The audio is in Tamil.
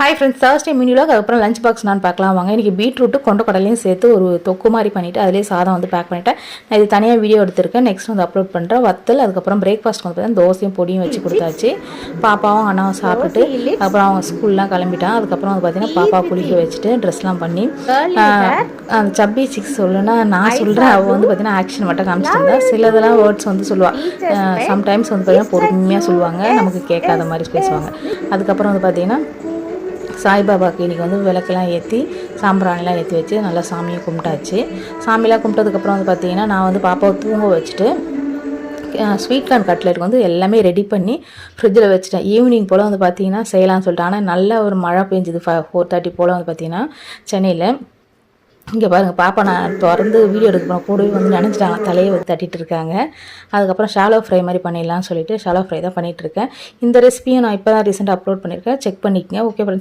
ஹாய் ஃப்ரெண்ட்ஸ், தேர்ஸ்டே மினியில் அதுக்கப்புறம் லஞ்ச் பாக்ஸ் நான் பார்க்கலாம் வாங்க. இன்றைக்கி பீட்ரூட்டு கொண்ட கடலையும் சேர்த்து ஒரு தொக்கு மாதிரி பண்ணிவிட்டு அதிலே சாதம் வந்து பேக் பண்ணிவிட்டேன். நான் இது தனியாக வீடியோ எடுத்திருக்கேன், நெக்ஸ்ட் வந்து அப்லோட் பண்ணுறேன். வத்தல் அதுக்கப்புறம் பிரேக்ஃபாஸ்ட் வந்து பார்த்தீங்கன்னா தோசையும் பொடியும் வச்சு கொடுத்தாச்சு. பாப்பாவும் அண்ணாவும் சாப்பிட்டுட்டு அப்புறம் அவங்க ஸ்கூல்லாம் கிளம்பிட்டான். அதுக்கப்புறம் வந்து பார்த்தீங்கன்னா பாப்பா குளிக்க வச்சுட்டு ட்ரெஸ்லாம் பண்ணி அந்த சப்பி சிக்ஸ் சொல்லுன்னா நான் சொல்கிறேன். அவள் வந்து பார்த்தீங்கன்னா ஆக்ஷன் மட்டும் காமிச்சிட்டு சிலதெல்லாம் வேர்ட்ஸ் வந்து சொல்லுவாள். சம்டைம்ஸ் வந்து பார்த்தீங்கன்னா பொறுமையாக சொல்லுவாங்க, நமக்கு கேட்காத மாதிரி பேசுவாங்க. அதுக்கப்புறம் வந்து பார்த்தீங்கன்னா சாய்பாபாவுக்கு இன்றைக்கி வந்து விளக்கெல்லாம் ஏற்றி சாம்பிராணிலாம் ஏற்றி வச்சு நல்லா சாமியை கும்பிட்டாச்சு. சாமியெலாம் கும்பிட்டதுக்கப்புறம் வந்து பார்த்திங்கன்னா நான் வந்து பாப்பாவை தூங்க வச்சுட்டு ஸ்வீட் கார்ன் கட்லெட் வந்து எல்லாமே ரெடி பண்ணி ஃப்ரிட்ஜில் வச்சுட்டேன். ஈவினிங் போல் வந்து பார்த்திங்கன்னா செய்யலாம்னு சொல்லிட்டு, ஆனால் நல்ல ஒரு மழை பெஞ்சுது 4:30 போல் வந்து பார்த்திங்கன்னா சென்னையில். இங்கே பாருங்கள், பாப்பா நான் திறந்து வீடியோ எடுக்கிறோம் கூடவே வந்து நினச்சிட்டாங்க, தலையை வந்து தட்டிகிட்டு இருக்காங்க. அதுக்கப்புறம் ஷாலோ ஃப்ரை மாதிரி பண்ணிடலாம்னு சொல்லிட்டு ஷாலோ ஃப்ரை தான் பண்ணிகிட்ருக்கேன். இந்த ரெசிபியும் நான் இப்போ தான் ரீசெண்டாக அப்லோட் பண்ணியிருக்கேன், செக் பண்ணிக்கங்க. Okay friends.